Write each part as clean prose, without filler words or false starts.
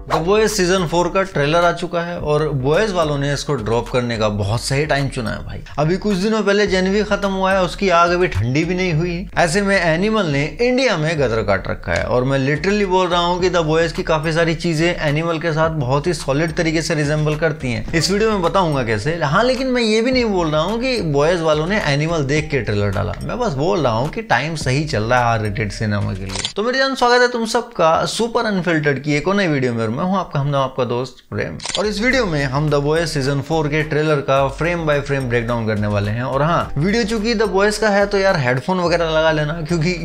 The boys season 4 का trailer आ चुका है और बॉयज वालों ने इसको ड्रॉप करने का बहुत सही टाइम चुना है भाई। अभी कुछ दिनों पहले जनवरी खत्म हुआ है, उसकी आग अभी ठंडी भी नहीं हुई। ऐसे में एनिमल ने इंडिया में गदर काट रखा है और मैं लिटरली बोल रहा हूँ कि द बॉयज की काफी सारी चीजें एनिमल के साथ बहुत ही सॉलिड तरीके से रिजेंबल करती हैं। इस वीडियो में बताऊंगा कैसे। हाँ, लेकिन मैं ये भी नहीं बोल रहा हूँ कि बॉयज वालों ने एनिमल देख के ट्रेलर डाला। मैं बस बोल रहा हूँ कि टाइम सही चल रहा है आर रेटेड सिनेमा के लिए। तो मेरे जान स्वागत है तुम सबका सुपर अनफिल्टर्ड की एक और नई वीडियो में। मैं हूँ आपका दोस्त प्रेम और इस वीडियो में हम द बॉयज सीजन 4 के ट्रेलर का फ्रेम बाय फ्रेम ब्रेकडाउन करने वाले हैं। और हाँ, वीडियो चूंकि द बॉयज का है तो यार हेडफोन वगैरह लगा लेना, क्योंकि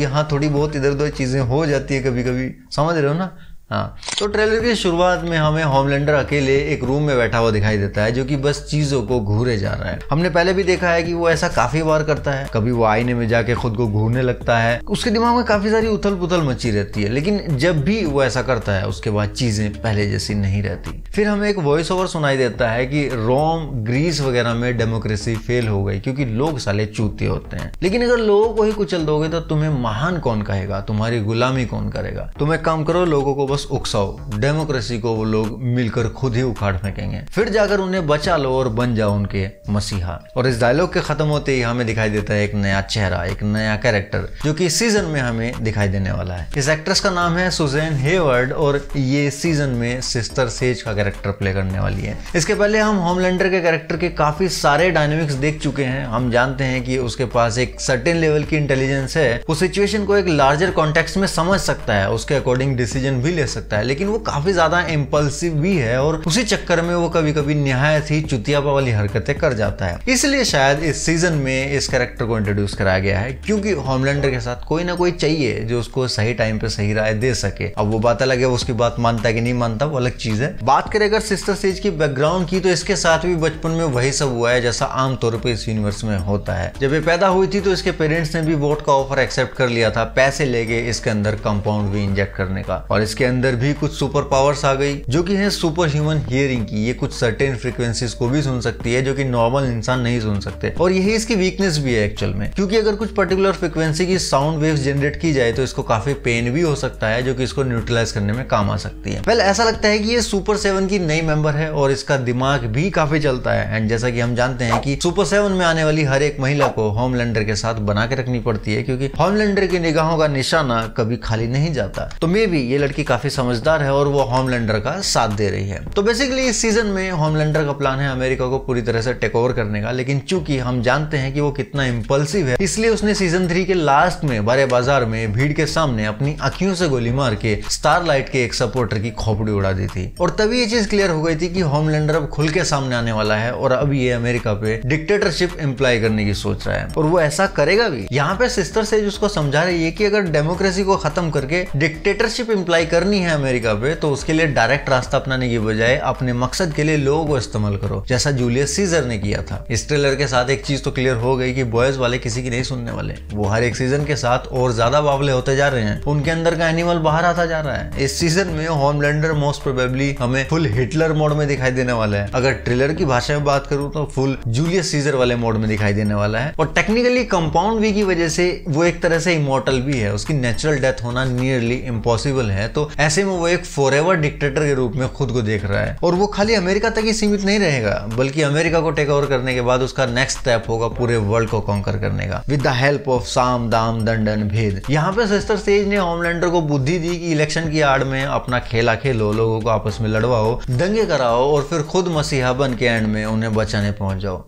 यहाँ थोड़ी बहुत इधर उधर चीजें हो जाती है कभी कभी, समझ रहे हो ना। हाँ, तो ट्रेलर की शुरुआत में हमें होमलैंडर अकेले एक रूम में बैठा हुआ दिखाई देता है, जो कि बस चीजों को घूरे जा रहा है। हमने पहले भी देखा है कि वो ऐसा काफी बार करता है। कभी वो आईने में जाके खुद को घूरने लगता है, उसके दिमाग में काफी सारी उथल पुथल मची रहती है। लेकिन जब भी वो ऐसा करता है उसके बाद चीजें पहले जैसी नहीं रहती। फिर हमें एक वॉइस ओवर सुनाई देता है कि रोम, ग्रीस वगैरह में डेमोक्रेसी फेल हो गई क्योंकि लोग साले चूते होते हैं। लेकिन अगर लोगों को ही कुचल दोगे तो तुम्हें महान कौन कहेगा, तुम्हारी गुलामी कौन करेगा। तुम एक काम करो, लोगों को बस उकसाओ, डेमोक्रेसी को वो लोग मिलकर खुद ही उखाड़ फेंकेंगे। फिर जाकर उन्हें बचा लो और बन जाओ उनके मसीहा। और इस डायलॉग के खत्म होते ही हमें दिखाई देता है एक नया चेहरा, एक नया कैरेक्टर, जो कि इस सीजन में हमें दिखाई देने वाला है। इस एक्ट्रेस का नाम है सुजैन हेवर्ड और ये सीजन में सिस्टर सेज का कैरेक्टर प्ले करने वाली है। इसके पहले हम होमलैंडर के कैरेक्टर के काफी सारे डायनेमिक्स देख चुके हैं। हम जानते हैं कि उसके पास एक सर्टेन लेवल की इंटेलिजेंस है, वो सिचुएशन को एक लार्जर कॉन्टेक्स्ट में समझ सकता है, उसके अकॉर्डिंग डिसीजन भी ले सकता है। लेकिन वो काफी ज्यादा इम्पल्सिव भी है और उसी चक्कर में वो कभी कभी निहायत ही चुतियापा वाली हरकतें कर जाता है। इसलिए शायद इस सीजन में इस कैरेक्टर को इंट्रोड्यूस कराया गया है, क्योंकि होमलैंडर के साथ कोई ना कोई चाहिए जो उसको सही टाइम पे सही राय दे सके। अब वो बात अलग है, वो उसकी बात मानता है कि नहीं मानता, वो अलग चीज है। बात करें अगर सिस्टर सेज की बैकग्राउंड की, तो इसके साथ भी बचपन में वही सब हुआ है जैसा आमतौर पर इस यूनिवर्स में होता है। जब ये पैदा हुई थी तो इसके पेरेंट्स ने भी वोट का ऑफर एक्सेप्ट कर लिया था, पैसे लेके इसके अंदर कंपाउंड भी इंजेक्ट करने का। और इसके अंदर भी कुछ सुपर पावर्स आ गई, जो कि है सुपर ह्यूमन हियरिंग की। ये कुछ सर्टेन फ्रीक्वेंसीज को भी सुन सकती है जो कि नॉर्मल इंसान नहीं सुन सकते। और यही इसकी वीकनेस भी है एक्चुअल में, क्योंकि अगर कुछ पर्टिकुलर फ्रीक्वेंसी की साउंड वेव्स जनरेट की जाए तो इसको काफी पेन भी हो सकता है, जो कि इसको न्यूट्रलाइज करने में काम आ सकती है। वेल, ऐसा लगता है कि ये सुपर 7 की नई मेंबर है और इसका दिमाग भी काफी चलता है। एंड जैसा कि हम जानते हैं कि सुपर 7 में आने वाली हर एक महिला को होमलैंडर के साथ बना के रखनी पड़ती है, क्योंकि होमलैंडर की निगाहों का निशाना कभी खाली नहीं जाता। तो मे बी ये लड़की काफी समझदार है और वो होमलैंडर का साथ दे रही है। तो बेसिकली इस सीजन में होमलैंडर का प्लान है अमेरिका को पूरी तरह से टेक ओवर करने का। लेकिन चूंकि हम जानते हैं कि वो कितना इंपल्सिव है, इसलिए उसने सीजन 3 के लास्ट में बड़े बाजार में भीड़ के सामने अपनी आंखों से गोली मार के स्टारलाइट के एक सपोर्टर की खोपड़ी उड़ा दी थी। और तभी ये चीज क्लियर हो गई थी कि होमलैंडर अब खुल के सामने आने वाला है और अब ये अमेरिका पे डिक्टेटरशिप इंप्लाई करने की सोच रहा है और वो ऐसा करेगा भी। यहाँ पे सिस्टर सेज उसको समझा रही है कि अगर डेमोक्रेसी को खत्म करके डिक्टेटरशिप इंप्लाई करनी है अमेरिका पे, तो उसके लिए डायरेक्ट रास्ता अपनाने की बजाय अपने मकसद के लिए लोगों को इस्तेमाल करो, जैसा जूलियस सीजर ने किया था। इस ट्रेलर के साथ एक चीज तो क्लियर हो गई कि बॉयज वाले किसी की नहीं सुनने वाले। वो हर एक सीजन के साथ और ज्यादा बावले होते जा रहे हैं, उनके अंदर का एनिमल बाहर आता जा रहा है। इस सीजन में होमलैंडर मोस्ट प्रोबेबली हमें फुल हिटलर मोड में दिखाई देने वाला है। अगर ट्रेलर की भाषा में बात करूं तो फुल जूलियस सीजर वाले मोड में दिखाई देने वाला है। और टेक्निकली कंपाउंड वी की वजह से वो एक तरह से इमॉर्टल भी है, उसकी नेचुरल डेथ होना नियरली इम्पॉसिबल है। तो ऐसे में वो एक फॉरएवर डिक्टेटर के रूप में खुद को देख रहा है। और वो खाली अमेरिका तक ही सीमित नहीं रहेगा, बल्कि अमेरिका को टेक ओवर करने के बाद उसका नेक्स्ट स्टेप होगा पूरे वर्ल्ड को कॉन्कर करने का, विद द हेल्प ऑफ साम दाम दंडन भेद। यहाँ पे सिस्टर सेज ने होमलैंडर को बुद्धि दी कि इलेक्शन की आड़ में अपना खेला खेलो, लोगों को आपस में लड़वाओ, दंगे कराओ और फिर खुद मसीहा बन के एंड में उन्हें बचाने पहुंच जाओ।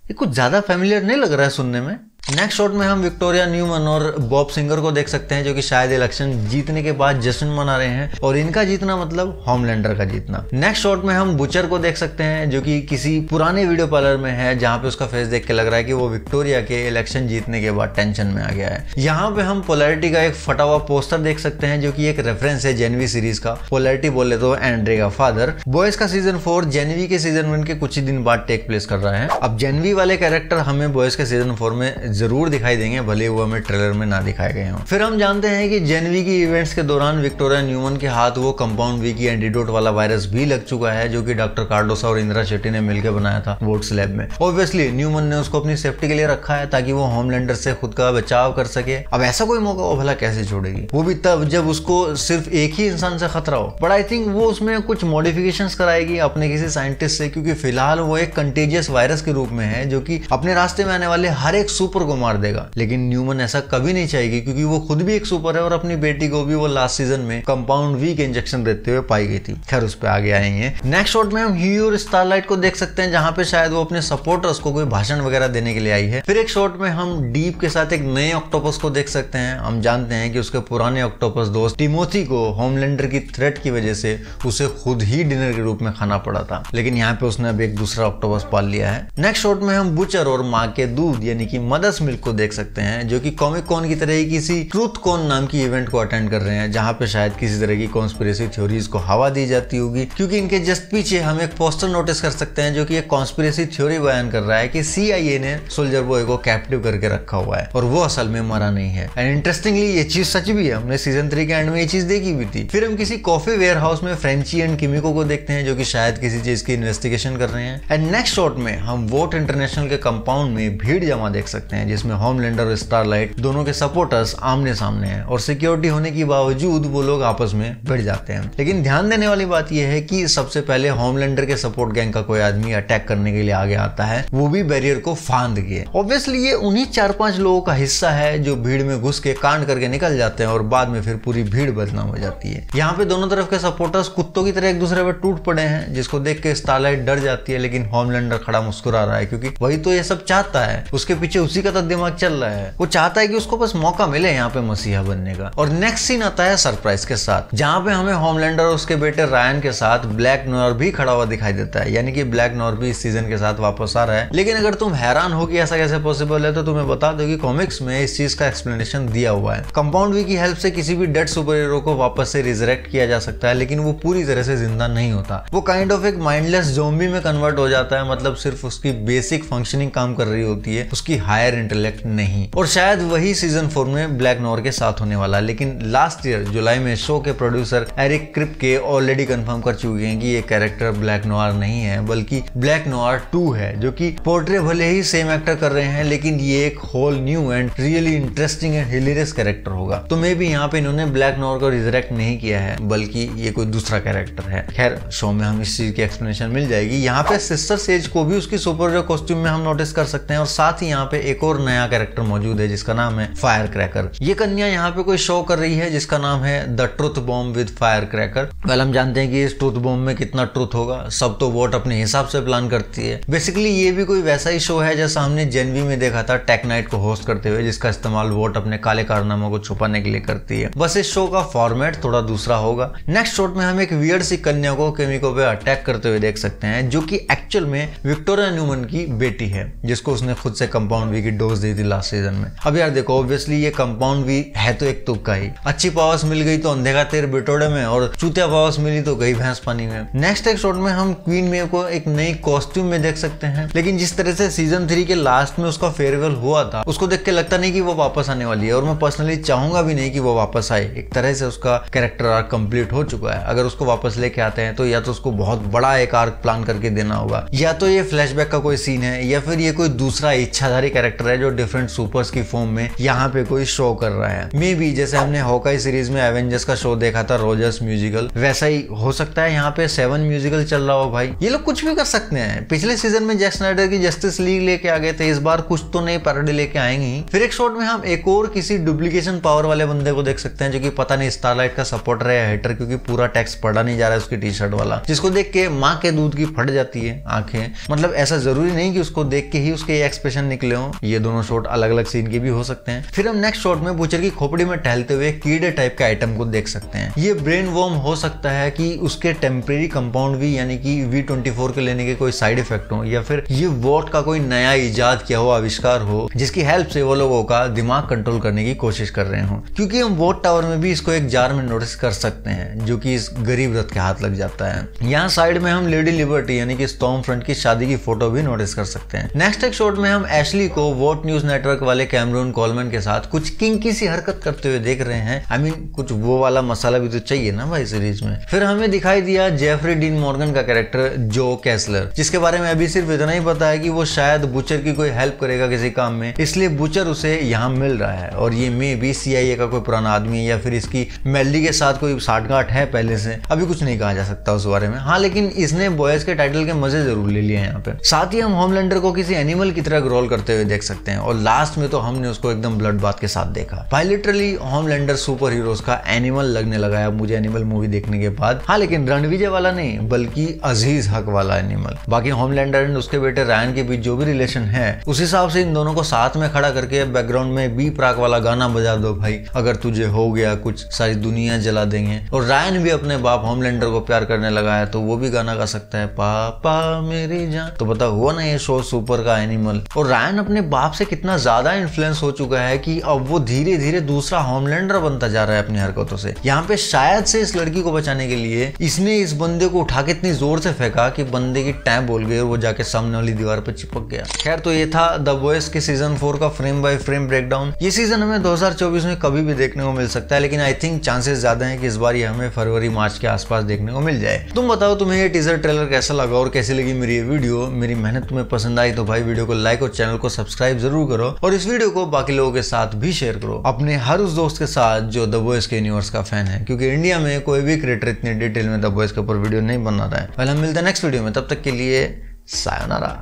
ये कुछ ज्यादा फैमिलियर नहीं लग रहा है सुनने में। नेक्स्ट शॉट में हम विक्टोरिया न्यूमन और बॉब सिंगर को देख सकते हैं, जो कि शायद इलेक्शन जीतने के बाद जश्न मना रहे हैं। और इनका जीतना मतलब होमलैंडर का जीतना। नेक्स्ट शॉट में हम बुचर को देख सकते हैं, जो कि किसी पुराने वीडियो पार्लर में है, जहां पे उसका फेस देख के लग रहा है कि वो विक्टोरिया के इलेक्शन जीतने के बाद टेंशन में आ गया है। यहाँ पे हम पोलैरिटी का एक फटा हुआ पोस्टर देख सकते हैं, जो कि एक रेफरेंस है जेनवी सीरीज का। पोलैरिटी बोले तो एंड्रे का फादर। बॉयज का सीजन 4 जेनवी के सीजन 1 के कुछ ही दिन बाद टेक प्लेस कर रहा है। अब जेनवी वाले कैरेक्टर हमें बॉयज के सीजन 4 में जरूर दिखाई देंगे, भले वो हमें ट्रेलर में ना दिखाए गए हों। फिर हम जानते हैं कि जेनवी की इवेंट्स के दौरान विक्टोरिया न्यूमन के हाथ वो कंपाउंड वी की एंटीडोट वाला वायरस भी लग चुका है, जो कि डॉक्टर कार्डोसा और इंदिरा शेट्टी ने मिलकर बनाया था वोट्स लैब में। ऑब्वियसली न्यूमन ने उसको अपनी सेफ्टी के लिए रखा है ताकि वो होमलैंडर से खुद का बचाव कर सके। अब ऐसा कोई मौका वो भला कैसे छोड़ेगी, वो भी तब जब उसको सिर्फ एक ही इंसान से खतरा हो। बट आई थिंक वो उसमें कुछ मॉडिफिकेशंस कराएगी अपने किसी साइंटिस्ट से, क्योंकि फिलहाल वो एक कंटेजियस वायरस के रूप में है जो कि अपने रास्ते में आने वाले हर एक सुपर को मार देगा। लेकिन न्यूमन ऐसा कभी नहीं चाहेगी, क्योंकि वो खुद भी एक सुपर है और अपनी बेटी को भी वो लास्ट सीजन में कंपाउंड वी के इंजेक्शन देते हुए पाई गई थी। खैर उस पर आगे आएंगे। नेक्स्ट शॉट में हम ह्यू और स्टारलाइट को देख सकते हैं, जहां पे शायद वो अपने सपोर्टर्स को कोई भाषण वगैरह देने के लिए आई है। फिर एक शॉट में हम डीप के साथ एक नए ऑक्टोपस को देख सकते हैं। हम जानते हैं कि उसके पुराने ऑक्टोपस दोस्त टिमोथी को होमलैंडर की थ्रेट की वजह से उसे खुद ही डिनर के रूप में खाना पड़ा था, लेकिन यहाँ पे उसने अब एक दूसरा ऑक्टोपस पाल लिया है। नेक्स्ट शॉट में हम बुचर और माँ के दूध यानी कि मदर्स मिल्क को देख सकते हैं, जो कि कॉमिक कॉन की तरह ही किसी ट्रूथ कॉन नाम की इवेंट को अटेंड कर रहे हैं, जहां पे शायद किसी तरह की कॉन्स्पिरेसी थ्योरीज को हवा दी जाती होगी। क्योंकि इनके जस्ट पीछे हम एक पोस्टर नोटिस कर सकते हैं जो कि एक कॉन्स्पिरेसी थ्योरी बयान कर रहा है कि CIA ने सोल्जर बॉय को कैप्टिव करके रखा हुआ है और वो असल में मरा नहीं है। एंड इंटरेस्टिंगली ये चीज सच भी है, हमने सीजन 3 के एंड में ये चीज देखी भी थी। फिर हम किसी कॉफी वेयर हाउस में फ्रेंची एंड किमिको को देखते हैं, जो कि शायद किसी चीज की इन्वेस्टिगेशन कर रहे हैं। एंड नेक्स्ट शॉट में हम वोट इंटरनेशनल के कंपाउंड में भीड़ जमा देख सकते हैं, जिसमें होमलैंडर और स्टारलाइट दोनों के सपोर्टर्स आमने सामने हैं और सिक्योरिटी होने के बावजूद वो लोग आपस में भिड़ जाते हैं। लेकिन ध्यान देने वाली बात यह है कि सबसे पहले होमलैंडर के सपोर्ट गैंग का कोई आदमी अटैक करने के लिए आगे आता है, वो भी बैरियर को फांद के। ऑब्वियसली ये उन्हीं 4-5 लोगों का हिस्सा है जो भीड़ में घुस के कांड करके निकल जाते हैं और बाद में फिर पूरी भीड़ बदनाम हो जाती है। यहाँ पे दोनों तरफ के सपोर्टर्स कुत्तों की तरह एक दूसरे पर टूट पड़े हैं, जिसको देख के स्टारलाइट डर जाती है, लेकिन होमलैंडर खड़ा मुस्कुरा रहा है, क्योंकि वही तो ये सब चाहता है। उसके पीछे उसी का तो दिमाग चल रहा है। वो चाहता है कि उसको बस मौका मिले यहाँ पे मसीहा बनने का। और नेक्स्ट सीन आता है सरप्राइज के साथ, जहाँ पे हमें होमलैंडर और उसके बेटे रायन के साथ ब्लैक नोयर भी खड़ा हुआ दिखाई देता है, यानी कि ब्लैक नोयर भी इस सीजन के साथ वापस आ रहा है। लेकिन अगर तुम हैरान हो कि ऐसा कैसे पॉसिबल है, तो तुम्हें बता दो कि कॉमिक्स में इस चीज का एक्सप्लेनेशन दिया हुआ है। कंपाउंड वी की हेल्प से किसी भी डेड सुपर हीरो को वापस से रिजरेक्ट किया जा सकता है, लेकिन वो पूरी तरह से जिंदा नहीं होता। वो काइंड ऑफ एक माइंडलेस ज़ॉम्बी में कन्वर्ट हो जाता है, मतलब सिर्फ उसकी बेसिक फंक्शनिंग काम कर रही होती है, उसकी हायर इंटेलेक्ट नहीं। और शायद वही सीजन 4 में ब्लैक नोयर के साथ होने वाला है। लेकिन लास्ट ईयर जुलाई में शो के प्रोड्यूसर एरिक क्रिप्के ऑलरेडी कंफर्म कर चुके हैं कि ये कैरेक्टर ब्लैक नोयर नहीं है, बल्कि ब्लैक नोयर 2 है, जो कि पोर्ट्रे भले ही सेम एक्टर कर रहे हैं, लेकिन ये एक whole new and really interesting and hilarious character होगा। तो मे भी यहाँ पे इन्होंने ब्लैक नोयर को रिजरेक्ट नहीं किया है, बल्कि ये कोई दूसरा कैरेक्टर है। खैर शो में हम इस चीज की एक्सप्लेनेशन मिल जाएगी। यहाँ पे सिस्टर सेज को भी उसकी सुपर हीरो कॉस्ट्यूम में हम नोटिस कर सकते हैं, और साथ ही यहाँ पे एक और नया कैरेक्टर मौजूद है जिसका नाम है फायर क्रैकर। ये कन्या यहाँ पे कोई शो कर रही है जिसका नाम है the truth bomb with fire cracker. Well हम जानते हैं कि इस ट्रुथ बॉम्ब में कितना ट्रुथ होगा, सब तो वोट अपने हिसाब से प्लान करती है। बेसिकली ये भी कोई वैसा ही शो है जैसा हमने जेनवी में देखा था टेक नाइट को होस्ट करते हुए, जिसका इस्तेमाल वोट अपने काले कारनामों को छुपाने के लिए करती है। बस इस शो का फॉर्मेट थोड़ा दूसरा होगा। नेक्स्ट शॉट में हम एक वियर्ड सी कन्या को केमिको पे अटैक करते हुए देख सकते हैं, जो कि एक्चुअल में विक्टोरिया न्यूमन की बेटी है, जिसको उसने खुद से कंपाउंड वी की डोज दी थी लास्ट सीजन में। अब यार देखो, ऑब्वियसली ये कंपाउंड वी है तो एक तुक्का ही। अच्छी पावर्स मिल गई तो अंधे का तेर बिटोड़े में, और चूतिया पावर्स मिली तो गई भैंस पानी में। नेक्स्ट एक शॉट में हम क्वीन मेव को एक नई कॉस्ट्यूम में देख सकते हैं, लेकिन जिस तरह से सीजन 3 के लास्ट में उसका फेयरवेल हुआ था, उसको देख के लगता नहीं कि वो वापस आने वाली है, और मैं पर्सनली चाहूंगा भी नहीं कि वो वापस आए। एक तरह से उसका कैरेक्टर आर्क कंप्लीट हो चुका है। अगर उसको वापस लेके आते हैं तो या तो उसको बहुत बड़ा एक आर्क प्लान करके देना होगा, या तो ये फ्लैशबैक का कोई सीन है, या फिर ये कोई दूसरा इच्छाधारी कैरेक्टर है जो डिफरेंट सुपर्स की फॉर्म में यहाँ पे कोई शो कर रहा है। मे बी जैसे हमने हॉकाई सीरीज में एवेंजर्स का शो देखा था रोजर्स म्यूजिकल, वैसा ही हो सकता है यहाँ पे 7 म्यूजिकल चल रहा हो। भाई ये लोग कुछ भी कर सकते हैं। पिछले सीजन में जैक स्नाइडर की जस्टिस लीग लेके आ गए थे, इस बार कुछ तो नई पैरोडी लेके आएंगे ही। फिर एक शॉट में हम एक और किसी डुप्लीकेशन पावर वाले बंदे को देख सकते हैं, जो कि पता नहीं स्टारलाइट का सपोर्टर है या हेटर, क्योंकि पूरा टेक्स्ट पढ़ा नहीं जा रहा है उसकी टी शर्ट वाला, जिसको देख के माँ के दूध की फट जाती है आंखें। मतलब ऐसा जरूरी नहीं कि उसको देख के ही उसके ये एक्सप्रेशन निकले हों, ये दोनों शॉट अलग अलग सीन के भी हो सकते हैं। फिर हम नेक्स्ट शॉट में बूचर की खोपड़ी में टहलते हुए कीड़े टाइप के आइटम को देख सकते हैं। ये ब्रेन वॉर्म हो सकता है कि उसके टेम्परेरी कंपाउंड वी यानी कि V24 के लेने के कोई साइड इफेक्ट हो, या फिर ये वोट का कोई नया इजाद किया हुआ आविष्कार हो, जिसकी हेल्प से वो लोगों का दिमाग कंट्रोल करने की कोशिश कर रहे हो। क्योंकि हम वोट टावर में भी इसको एक जार में नोटिस कर सकते हैं, जो कि इस गरीब रथ के हाथ लग जाता है। यहाँ साइड में हम लेडी लिबर्टी यानी कि स्टॉर्म फ्रंट की शादी की फोटो भी नोटिस कर सकते हैं। नेक्स्ट एक शॉट में हम एशली को वोट न्यूज नेटवर्क वाले कैमरून कोलमैन के साथ कुछ किंकी सी हरकत करते हुए देख रहे हैं। I mean, कुछ वो वाला मसाला भी तो चाहिए ना भाई सीरीज में। फिर हमें दिखाई दिया जेफरी डीन मॉर्गन का कैरेक्टर जो कैसलर, जिसके बारे में अभी सिर्फ इतना ही पता है कि वो शायद बुचर की कोई हेल्प करेगा किसी काम में, इसलिए बुचर उसे यहाँ मिल रहा है। और ये मे बी CIA का कोई पुराना आदमी है या फिर इसकी मेल्डी के साथ कोई साठगांठ है पहले से, अभी कुछ नहीं कहा जा सकता उस बारे में। हाँ, लेकिन इसने बॉयज के टाइटल के मजे जरूर ले लिए हैं यहाँ पे। साथ ही हम होमलैंडर को किसी एनिमल की तरह ग्रोल करते हुए देख सकते हैं और लास्ट में तो हमने उसको एकदम ब्लड बाथ के साथ देखा। भाई लिटरली होमलैंडर सुपर हीरोज का एनिमल लगने लगा है मुझे एनिमल मूवी देखने के बाद। हाँ, लेकिन रणविजय वाला नहीं बल्कि अजीज हक वाला एनिमल। बाकी होमलैंडर एंड उसके बेटे रायन के बीच जो भी रिलेशन है उस हिसाब से इन दोनों को साथ में खड़ा करके बैकग्राउंड में बी प्राक वाला गाना बजा दो भाई, अगर तुझे हो गया कुछ सारी दुनिया जला देंगे। और रायन भी अपने बाप होमलैंडर को प्यार करने लगा है तो वो भी गाना गा सकता है, पापा मेरी जान। तो पता हुआ ना ये शो सुपर का एनिमल। और रायन अपने बाप से कितना ज्यादा इन्फ्लुएंस हो चुका है कि अब वो धीरे धीरे दूसरा होमलैंडर बनता जा रहा है अपनी हरकतों से। यहाँ पे शायद से इस लड़की को बचाने के लिए इसने इस बंदे को उठा के इतनी जोर से फेंका कि बंदे की टैब बोल गई और वो जाके सामने वाली दीवार पे चिपक गया। खैर, तो ये था द बॉयज के सीजन 4 का फ्रेम बाय फ्रेम ब्रेकडाउन। ये सीजन हमें 2024 में कभी भी देखने को मिल सकता है, लेकिन आई थिंक चांसेस ज्यादा है कि इस बार ये हमें फरवरी मार्च के आसपास देखने को मिल जाए। तुम बताओ तुम्हें ये टीजर ट्रेलर कैसा लगा और कैसी लगी मेरी ये वीडियो। मेरी मेहनत तुम्हें पसंद आई तो भाई वीडियो को लाइक और चैनल को सब्सक्राइब जरूर करो और इस वीडियो को बाकी लोगों के साथ भी शेयर करो, अपने हर उस दोस्त के साथ जो द बॉयज के यूनिवर्स का फैन है, क्योंकि इंडिया में कोई भी क्रिएटर इतनी डिटेल में द बॉयज के ऊपर वीडियो नहीं बना रहा है। पहले हम मिलते हैं नेक्स्ट वीडियो में, तब तक के लिए सायोनारा।